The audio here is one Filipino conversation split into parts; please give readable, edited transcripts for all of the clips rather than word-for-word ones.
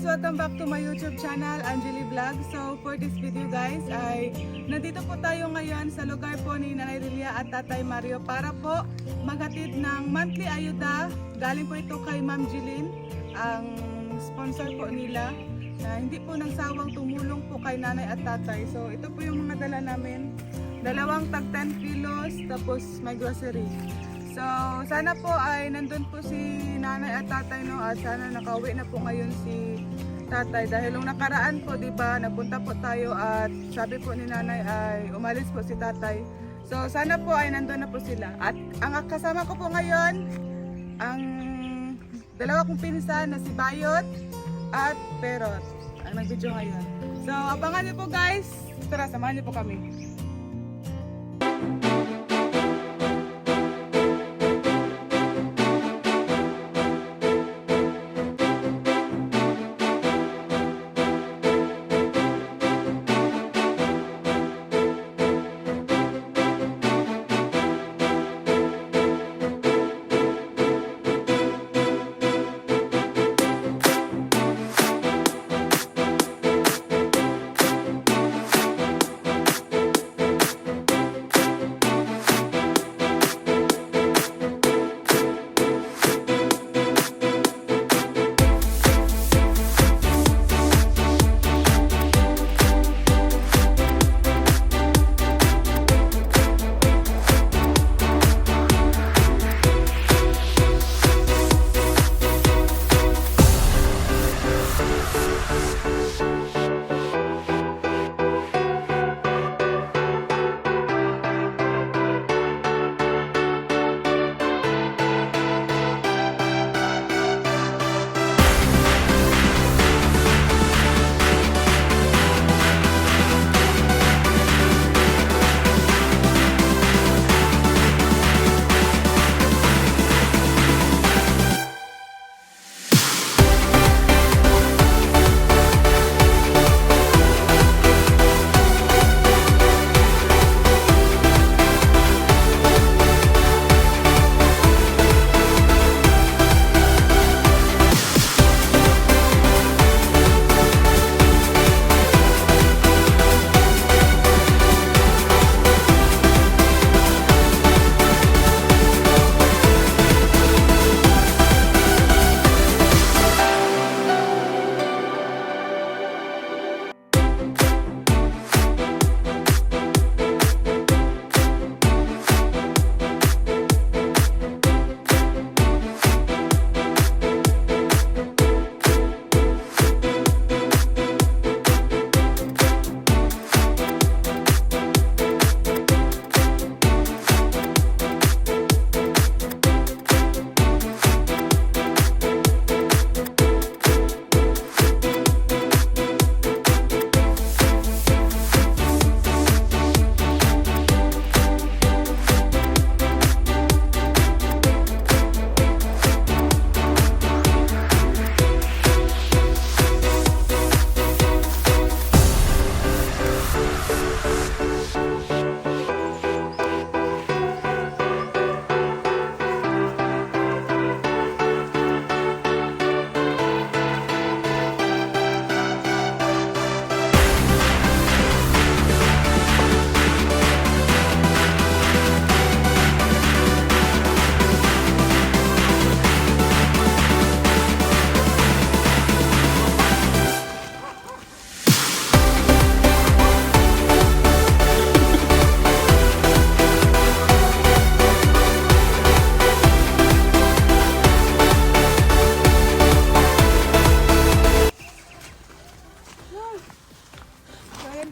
welcome back to my YouTube channel, Angeli Vlog. So for this video guys, ay nandito po tayo ngayon sa lugar po ni Nanay Lilia at Tatay Mario para po maghatid ng monthly ayuda. Galing po ito kay Ma'am Jeline, ang sponsor po nila, na hindi po nagsawang tumulong po kay Nanay at Tatay. So ito po yung mga dala namin, dalawang tag 10 kilos, tapos may grocery. So, sana po ay nandun po si Nanay at Tatay, no? At sana nakauwi na po ngayon si Tatay. Dahil nung nakaraan po, di ba, nagpunta po tayo at sabi po ni Nanay ay umalis po si Tatay. So, sana po ay nandun na po sila. At ang kasama ko po ngayon, ang dalawa kong pinsan na si Bayot at Perot, ang nag-video ngayon. So, abangan niyo po guys. Tara, samahan niyo po kami.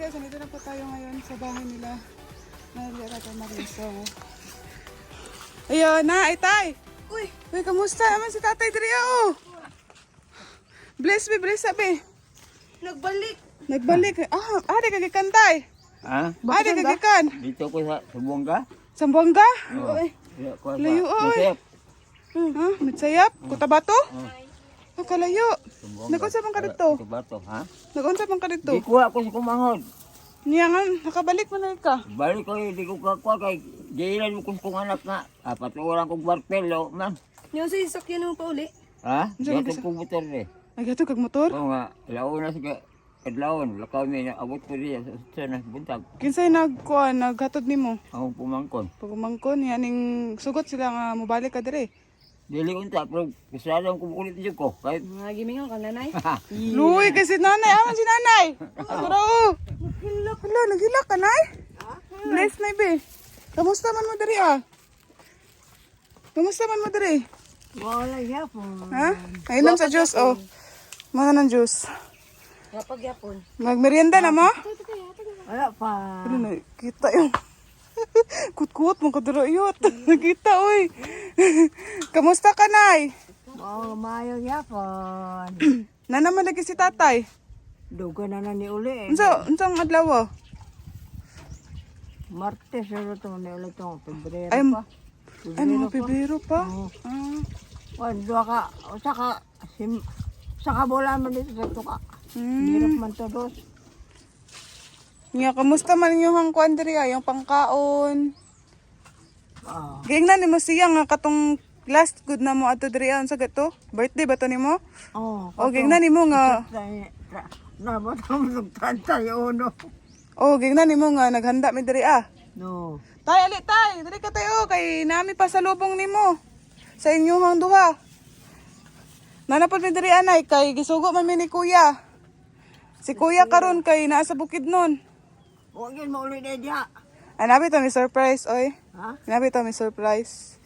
Nandito na po tayo ngayon sa bahay nila Maria at Maria. So, ayun na, Itay! Uy, kamusta naman si Tatay Dria? Oh! Bless me, bless sabi. Nagbalik. Nagbalik. Ari kagikan, Tay. Ha? Ari kagikan. Dito ko sa Buanga. Sambuanga? Oo. Layo, oy. Ha? Mitsayap? Kutabato? Kalayo. Nag-unsa bang ka dito? Kutabato, ha? Nag-unsa bang ka dito? Di ko ako sa kumangod. Niya nga, nakabalik mo na ka. Balik ko di ko kakuha kay Jailan mo kung anak na. Apat orang kong bartelo, man. Yung sa sasakyan mo pa uli. Ha? Dito kong motor eh. Ay, gato kag motor? Oo nga, laon na sa kadlawon. Lakaw mi na abot ko diya sa buntag. Kinsay nagkuan, naghatod nimo? Akong pumangkon. Pagumangkon, yaning sugot sila nga mobalik ka dire. Dili unta, pero kasalang kumukulit dyan ko. Kahit, Mga gimingaw ka nanay. Luy, kasi nanay, aman si nanay. Tara o. Hala, naghilak ka, nay? Bless, nay, be. Kamusta man mo diri, ah? Kamusta man mo diri? Wala yapon. Ha? Nainom sa juice, oh. Mga ng juice. Kapag yapon. Magmerienda na mo? Wala pa. Ano na, kita yung... Kut-kut, mong kadarayot. Nakita, uy. Kamusta ka, nay? Oh, mayo yapon. Na naman lagi si tatay. Duga na ni uli eh. Unsang adlaw? Martes ano to ni uli to. Pebrero Ay, pa. ano, Pebrero pa? Oo. Ah. Wan, dua ka. O saka bola man dito sa tuka. Hmm. Hirap man to dos. Nga, kamusta man yung hangkuan diri, yung pangkaon? Ah. Gingnan ni mo siya nga katong last good na mo ato diri sa gato. Birthday ba to nimo? Oh. O gingnan nimo nga. Nabot mo ng 31. O gingnan nimo nga naghanda mi diri ah. No. Tay ali tay, diri ka tayo kay nami pa sa lubong nimo. Sa inyong duha. Nanapod mi diri anay kay gisugo man mi ni kuya. Si kuya karon kay naa sa bukid nun. Huwag yun mauli na diya. Anabi to mi surprise oy. Ha? Anabi to mi surprise.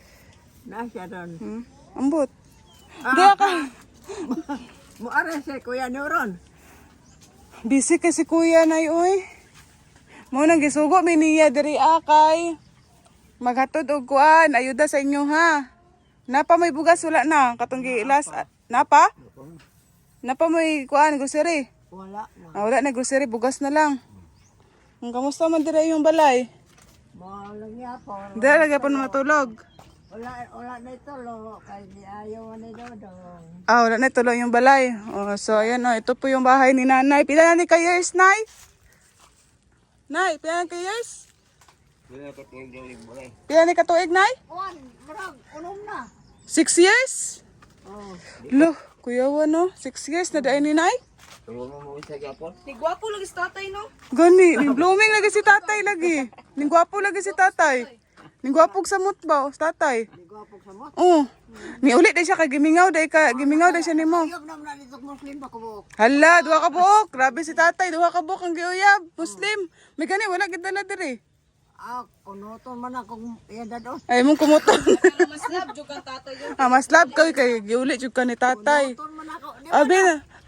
Nasya doon. Ambot. Diya ka. Muara si Kuya Neuron. Busy kasi kuya na oy. Mo nang gisugo mi niya diri kay maghatod og kuan, ayuda sa inyo ha. Napa may bugas wala na katong gilas napa? Napa may kuan grocery? Wala na. Wala na grocery, bugas na lang. Ang kamusta man diri yung balay? Malang yapon. Dili lagi pa matulog. Wala na ito lo. Kaya di ayaw na dodong. Wala na tuloy yung balay. So ayan ito po yung bahay ni nanay. Pila na ni ka years, nay? Nay, pila na ka years? Dili ka tuwing daw yung balay. Pila ni ka tuig, nay? Juan, marag, unom na. 6 years? Oh. Lo, kuya no? 6 years na dahil ni nay? Pero mo sa Japon. Tigwapo lagi sa tatay no? Gani, ni blooming lagi si tatay lagi. Ni gwapo lagi si tatay. Ni gwapog sa mutba, tatay. Tigwapo sa mo. Oo. Ni ulit day siya kay gimingaw day siya nimo. Ayog naman na dito Muslim ba ko. Hala, duha ka buok. Grabe si tatay, duha ka buok ang giuyab. Muslim. May gani wala gid dala diri. Kunoton man akong iyada doon. Ay mong kumuton. Mas love jud kang tatay yun. Mas love kay giuli jud ka ni tatay. Kunoton man ako.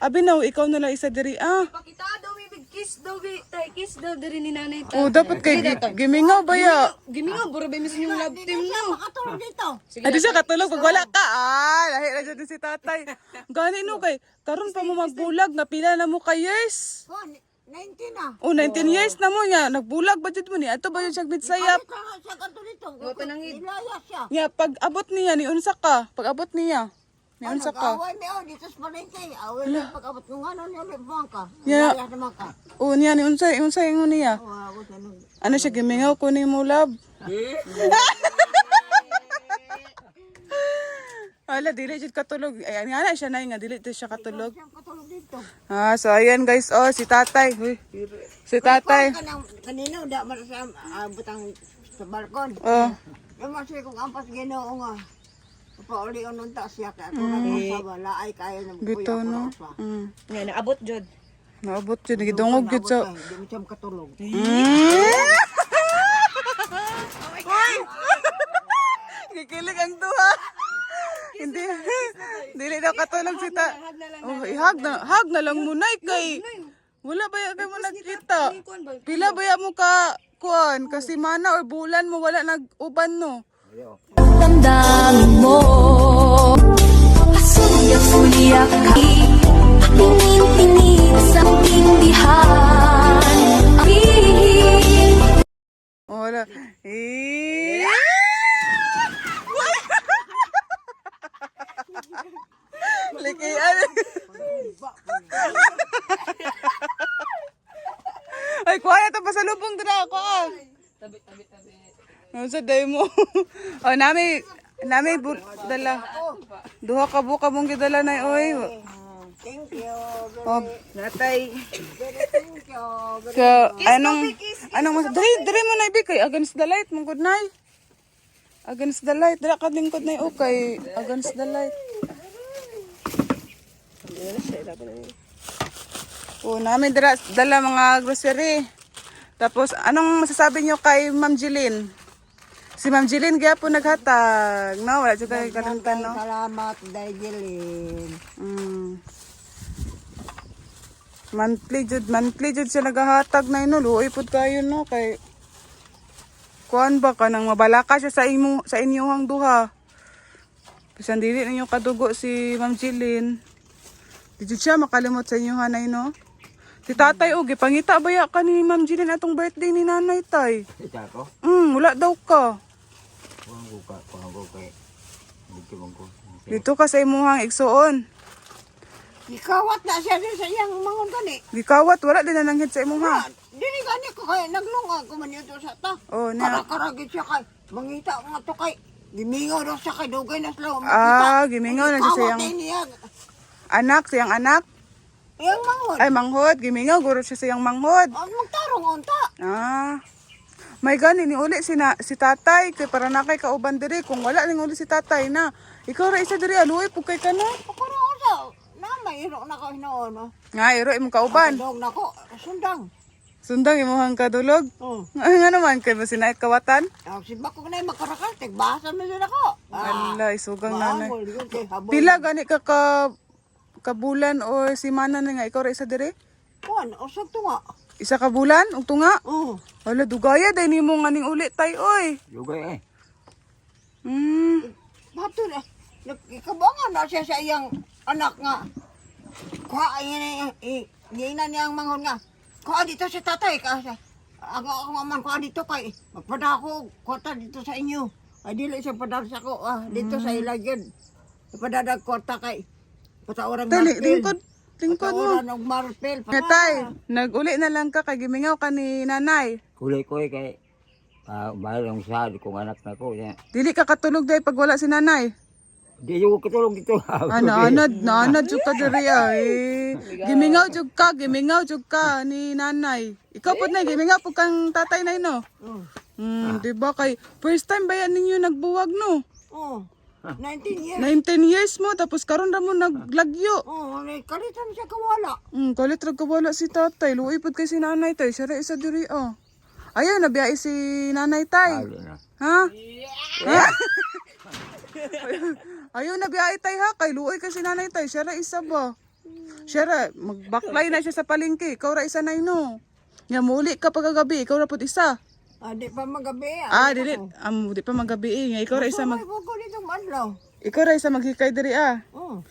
Abi na ikaw na lang isa diri Pakita daw big kiss daw tay kiss daw diri ni nanay ta. Oh, dapat kay gimingaw ba ya? Gimingaw buro ba mismo yung love team no? Makatulog dito. Adi siya katulog pag wala ka. Lahi na dyan si tatay. Gani no kay karon pa mo magbulag na pila na mo ka years. 19 na. Oh, 19 years na mo niya. Nagbulag ba dyan mo niya? Ato ba yun siyang bitsayap? Sa kanto dito. Ilaya siya. Niya, pag abot niya, ni unsa ka. Pag abot niya, ni unsa ka. Away mi dito sa palengke. Away mi pag-abot ng ano ni ulit buwang ka. Yeah. Ilaya naman ka. Oh, niya, ni unsa ingon niya. Ako sa nung. Ano siya, gimingaw ko ni mo, love. Wala, dili jud katulog. Ay, nga siya na nga, dili jud siya katulog. Siyang katulog dito. So ayan guys, si tatay. Uy, si tatay. Kanina, da man sa butang sa balkon. Naman siya kung ampas ginoo nga. Pauli unong ta siya ka. Ako na sa laay kaya ng Bito, kuya no? ko. Mm. Nga, naabot jud. Naabot jud, nagidungog jud sa... Di mo siyang katulog. Uy! Kikilig ang duha. Hindi. Dili daw katulog si ta. Oh, ihag na lang muna kay. Wala ba kay mo nakita? Pila ba mo ka kuan kasi mana or bulan mo wala nag-uban no. Damdamin mo Pasulyap-sulyap Tingin-tingin sa tindihan Wala. Likian. Ay, kuha na pa sa lubong dira ako Tabi. Ano sa day mo? nami dala. Duha ka buka mong gidala na oy. Thank you. Oh, Natay. Very thank you. Very so, anong mas... Dali mo na ibig kay against the light, mong good night. Against the light, dala ka lingkod na okay. Against the light. Oh, namin dala mga grocery. Tapos, anong masasabi nyo kay Ma'am Jeline? Si Ma'am Jeline kaya po naghatag. No, wala siya kayo kalimutan, no? Salamat, Daijelin. Monthly jud siya naghahatag na ino. Luoy pud kayo, no? Kay kuan ba ka nang mabalaka siya sa inyong duha. Bisan dili ninyo kadugo si Ma'am Jeline. Di jud siya makalimot sa inyo hanay, no? Si tatay, gipangita baya ka ni Ma'am Jeline atong birthday ni nanay, tay. Kita ko. Wala daw ka. Kuang ko kay. Dito mong ko. Dito ka sa imuhang igsuon. Ikawat na siya din sa iyang mangon gani. Gikawat, wala din na nanghid sa imuhang. Dili gani ko kay naglungag ko man ito sa ta. Oh, na. Karagit siya kay mangita nga to kay gimingaw daw siya kay dugay na slow. Gimingaw na siya sa iyang iyang anak, sa iyang anak. iyang mangon. Ay, manghod. Gimingaw, guro siya sa iyang manghod. Ang magtarong unta. May gani ni uli si tatay kay para na kay kauban diri kung wala ning uli si tatay na. Ikaw ra isa diri aluoy pug kay kana. Ako ra usa. Na may iro na ko hinoon no. Nga iro imong kauban. Dog na ko sundang. Sundang imong kadulog. Oh. Nga naman kay masinay kawatan. Si bako na makarakal tigbasa man sila ko. Ala isugang nanay. Mahal yun kay habol. Pila gani ka kabulan o simana na nga ikaw ra isa diri? Kuan usag to nga. Isa ka bulan ug tunga. Oh. Ala dugaya day nimo nga ning uli tay oy. Lugay eh. Bato na. Ikabangan na siya sa iyang anak nga. Kuha ina niyang mangon nga. Kuha dito sa tatay ka. Ako man kuha dito kay. Magpada ako kwarta dito sa inyo. Ay dili siya padal sa ko. Dito sa ilagyan. Ipadadag kwarta kay. Pataorang Dali marpil. lingkod mo. Pataorang og marpil. Nga tay, nag-uli na lang ka kay gimingaw ka ni nanay. Kulay ko kay. Mahal ang sahad kong anak na ko. Dili ka katulog day pag wala si nanay. Di yung katulong dito. Naanad jud ka diri ay. Gimingaw jud ka ni nanay. Ikaw pud na gimingaw pud kang tatay na ino. Di ba kay first time ba yan ninyo nagbuwag no? Oh. 19 years. 19 years mo tapos karon ra mo naglagyo. Oh, kalitan siya kawala. Kalit ra kawala si tatay. Luoy pud kay si nanay tay. Siya ra isa diri oh. Ayaw nabiyay si nanay tay. Ha? Ha? Ayaw nabiyay tay ha. Kay luoy kay si nanay tay. Siya ra isa ba? Siya ra magbaklay na siya sa palengke. Ikaw ra isa na ino. Nga muli ka pagagabi. Ikaw ra pud isa. Di pa magabi. Dili. Di pa magabi. Nga ikaw ra isa May buko dito madlaw. Ikaw ra isa maghikay diri ah. Oh.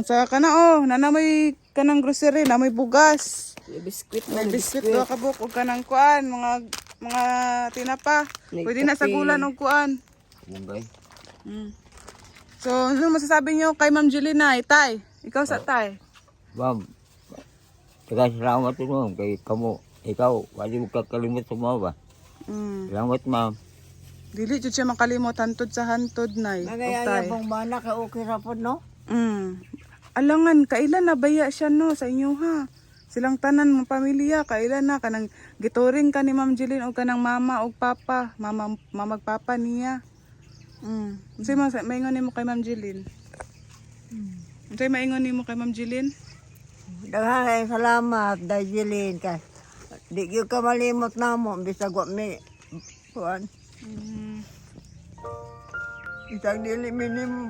Sa kana nanamay kanang grocery, na may bugas. Biskwit May biscuit do ka buk og kanang kuan, mga tinapa. Pwede na sa gulan og kuan. Bungay. So, ano masasabi niyo kay Ma'am Jeline tay? Ikaw sa tay. Ma'am. Salamat mo kay kamo. Ikaw, wali mo kakalimot sa mga ba? Salamat ma'am. Dili jud siya makalimot hantod sa hantod nay. Nagayaya pong bana ka okay ra pod no? Alangan kailan na baya siya no sa inyo ha? Silang tanan mo pamilya kailan na kanang gituring ka ni Ma'am Jeline og kanang mama og papa, mamag papa niya. Unsay maingon nimo kay Ma'am Jeline? Unsay maingon nimo kay Ma'am Jeline? Daghang salamat Daijelin ka. Di gyud ka malimot namo bisag wa mi kuan. Isang dili minim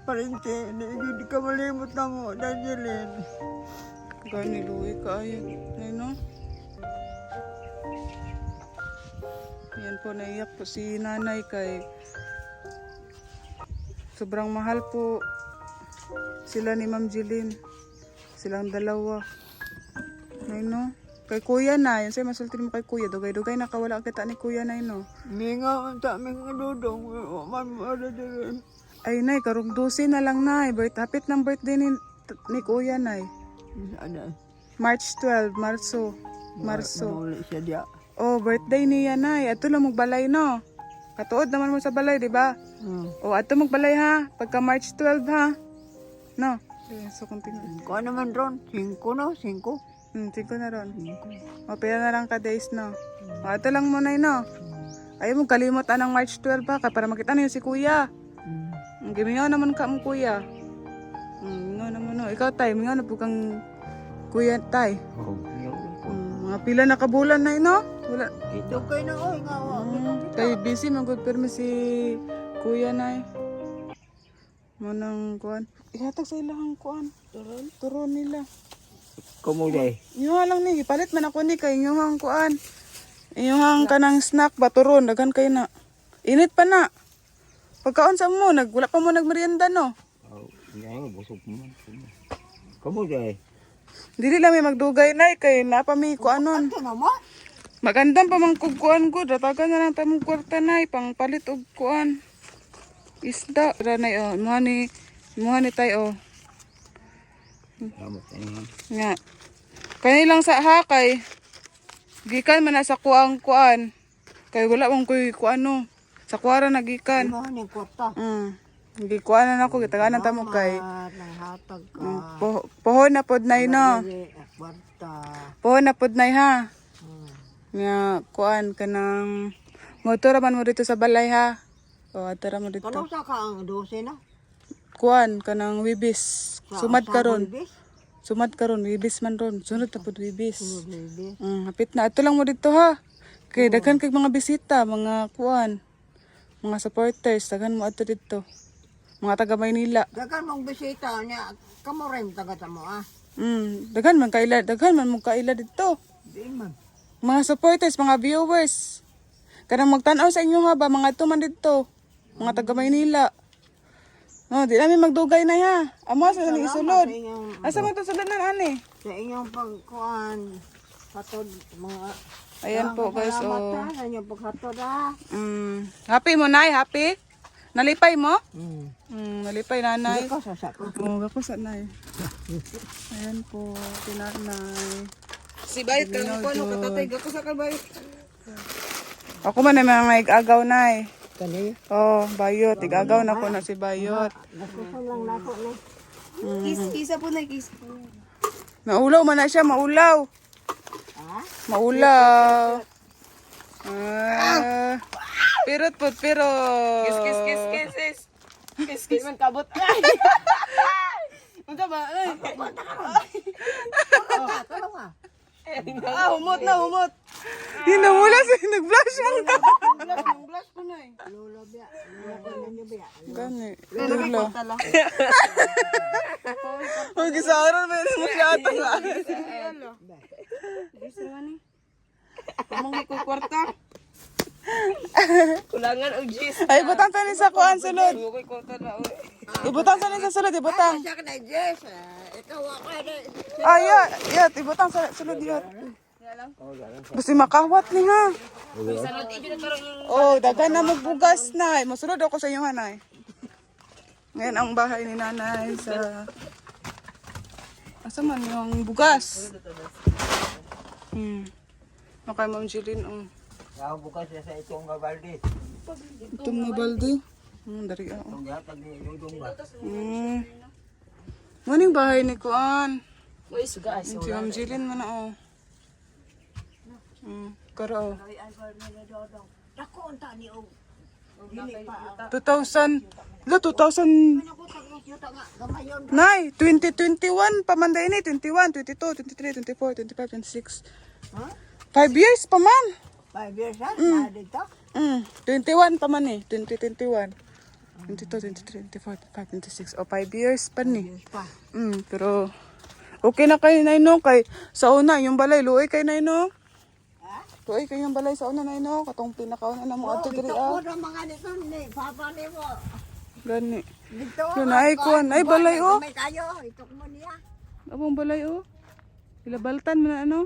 parente di ka malimot namo Daijelin. Gani luwi ka ay no? Yan po naiyak po si nanay kay sobrang mahal po sila ni Ma'am Jeline. Silang dalawa. Ay no? Kay kuya na, yun sa'yo masultin mo kay kuya. Dugay-dugay nakawala kita ni kuya na no? Mingaw ang ta mga dudong. Man mo din. Ay nay, karong 12 na lang nay. Hapit ng birthday ni kuya nay. Ano? March 12, Marso. Muli siya dia. Oh, birthday niya nay. Ato lang magbalay no. Katuod naman mo sa balay, di ba? O ato magbalay ha. Pagka March 12 ha. No. So kung tingnan. Kuha naman ron. 5 no? 5. 5 na ron. O, pila na lang ka days, no? O, ito lang muna, no? Ayaw mo kalimot anang March 12 pa, para makita na yun si kuya. Gimingaw naman ka mo, kuya. Mingaw naman, no? Ikaw, tay, mingaw na po kang kuya, tay. Oh, Mga pila na kabulan na, no? Wala. Ito kayo na, oy, nga, Kay busy, mag-good si kuya, nay. Manang kuan. Ihatag sa ilahang kuan. Turon nila. kamu deh. Inyong lang ni, ipalit man ako ni kay inyong kuan. Inyong kanang snack ba turon, daghan kayo na. Init pa na. Pagkaon sa mo, wala pa mo nagmerienda no. Oh, ini busuk mo. Kamu deh. Dili lang may magdugay na kay napa mi kuanon. Ito naman. Magandang pa mang kuan ko, datagan na lang tamong kwarta na pang palit og kuan. Isda ra na oh, imuha ni tayo oh. Selamat ini. Nga. Kani lang sa hakay. Gikan man na sa kuan. Kay wala mong kuan no. Sa kuara nagikan. Ano yung kwarta? Gikuan na ako gitaganan ta mo kay Nanghatag ka. pohon na pod nay no. Kwarta. Pohon na pod nay ha. Nga kuan kanang motor man mo dito sa balay ha. O atara mo dito. Kano sa ka ang 12 na? Kuan kanang wibis. Sumad karon. Bis? Sumad karon wibis man ron. Sunod na pod wibis. Bis. Hapit na. Ito lang mo dito ha. Kay daghan kay mga bisita, mga kuan, mga supporters, daghan mo ato dito. Mga taga Maynila. Dagan mong bisita niya. Kamo rin taga mo ah. Daghan man mo kaila dito. Di man. Mga supporters, mga viewers. Kanang magtanaw sa inyo ha ba, mga tuman dito. Mga taga Maynila. No, di namin magdugay na ha. Amo sa ni isulod. Sa inyong, Asa mo to sulod na ani? sa inyong pagkuhan. Hatod mga... Ayan po guys, Salamat oh. ha, sa inyong paghatod ha. Happy mo nay, happy? Nalipay mo? Mm. Nalipay nanay. Ikaw sa sako. Oo, ako sa nay. Ayan po, tinanay. Si Bayit ka lang po, katatay ako sa kabayit. Ako man ay mga igagaw nay. Kani? Oh, Bayot, igagaw na ko na si Bayot. Nasusan lang nako na. Kisa po na, kisa. Maulaw man na siya, maulaw. Ha? Maulaw. Pirot po, pirot. Kiss man kabot. Unsa ba? Ay. Tulong ha. Humot na, humot. Hinamula siya, nag-flash ang ka. Blush ko na eh. Lolo biya. Lolo ko ninyo biya. Gani, Lagi lula. ko tala. Huwag gisaron mo yun mo siya ito nga. Bisa man eh. Pamanggi ko kwarta. Kulangan og gis. Ay, butang tanin sa kuan sulod. Huwag ko tala. Ibutang tanin sa sulod, ibutang. Siya ka na Jess. Ikaw ako na. Ay, yat, ibutang sa sulod yat. Basta makawat ni ha. Salot ibi na tarong yung Oh, dagan na magbugas na. Masulod ako sa iyo hanay. Ngayon ang bahay ni nanay sa... Asa man yung bugas? Okay, Ma'am Jeline, oh. Kau bukan saya itong balde. Itong mga balde. Dari ako. Itong yatag ni Dudong ba? Maning bahay ni Kuan. Uy, suga ay Si Ma'am Jeline man, oh. Karo, oh. Ako unta ni og. 2,000. Lo, 2,000. Ako tagos yuta nga gamayon. Nay, 2021 pamanday ni 21, 22, 23, 24, 25, 26. Ha? 5 years pa man. 5 years ha? Na dito. 21 pa man eh, 2021. 22, 23, 24, 25, 26. O 5 years pa ni. Pa. Pero okay na kay Naino kay sa una yung balay luoy kay Naino. Ha? Luoy kay yung balay sa una Naino katong pinakauna na mo adto diri Ito ko ah. na mga nito ni papa ni mo. Gani. Dito. Yun ay kuan, ay balay oh. May kayo, ito mo niya. Abong balay oh. Ilabaltan man na ano.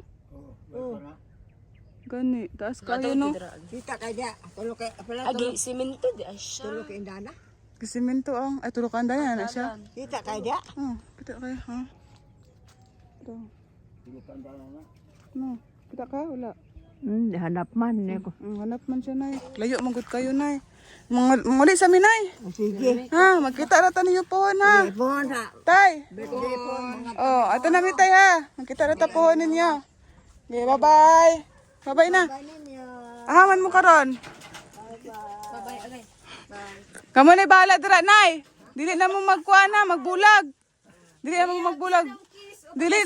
Gani, taas kayo no. Kita kay dia. Tulo kay pala Agi simento di ay siya. tulo kay indana. Gisimento ang ay turukan na na siya. Kita kay dia. Kita kaya ha. Ito. No, kita ka wala. Hanap man ni ko. Hanap man siya nay. Layo man gud kayo nay. Muli sa minay. Sige. Ha, magkita rata ninyo pohon ha. Ibon ha. Tay. Birthday po mga Oh, ato na mi tay ha. Magkita rata pohon ninyo. Okay, bye-bye. Bye-bye na. ninyo. Ahaman mo karon. Kamu na bahala dira, nay. Dili na mo magkuha na, magbulag. Dili na mo magbulag. Dili.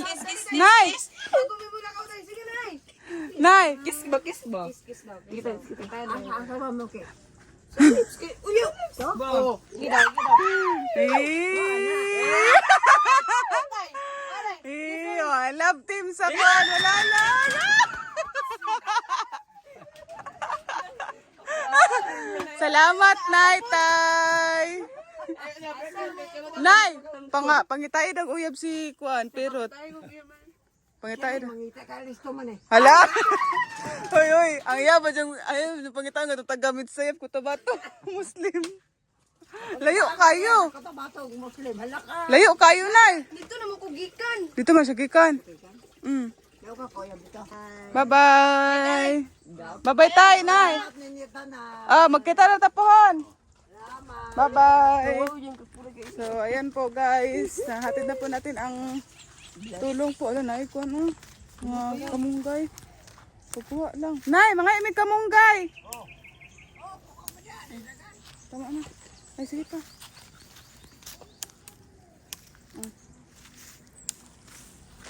Nay. Nay. Kiss ba, kiss ba? Kiss ba. Kita, kita tayo. Asa ba mo ke? Love team sa pan. Wala lang. Salamat, Nay, Tay. Nay, pangitay ng uyab si Kuan, Perot. Pangitay daw. Mangita ka listo man eh. Hala. Hoy, ang iya ba diyang, ayun, pangitay nga, tagamit sayap ko to ba to? Muslim. Layo kayo. Katabato Muslim. Hala ka. Layo kayo, Nay. Dito na mo kugikan. Dito man siya gikan. Daw ka kuya bito. Bye-bye. Bye-bye, Tay, Nay. Ninyo na. Magkita na tapuhan. Bye-bye. So, ayan po guys. Nahatid na po natin ang tulong po. Ano na, ikaw ano? Mga kamunggay. Pagkuha lang. Nay, mga imig kamunggay. Tama na. Ay, sige pa.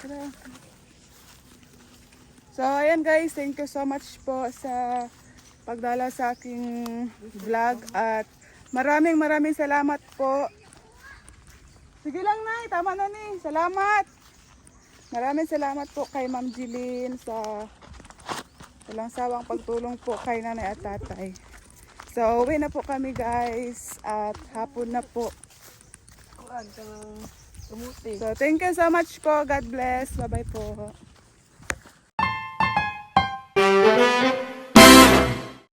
Tara. So, ayan guys. Thank you so much po sa pagdala sa aking vlog at maraming salamat po. Sige lang, Nay. Tama na ni. Salamat. Maraming salamat po kay Ma'am Jilin sa walang sawang pagtulong po kay nanay at tatay. So, uwi na po kami guys at hapon na po. So, thank you so much po. God bless. Bye-bye po.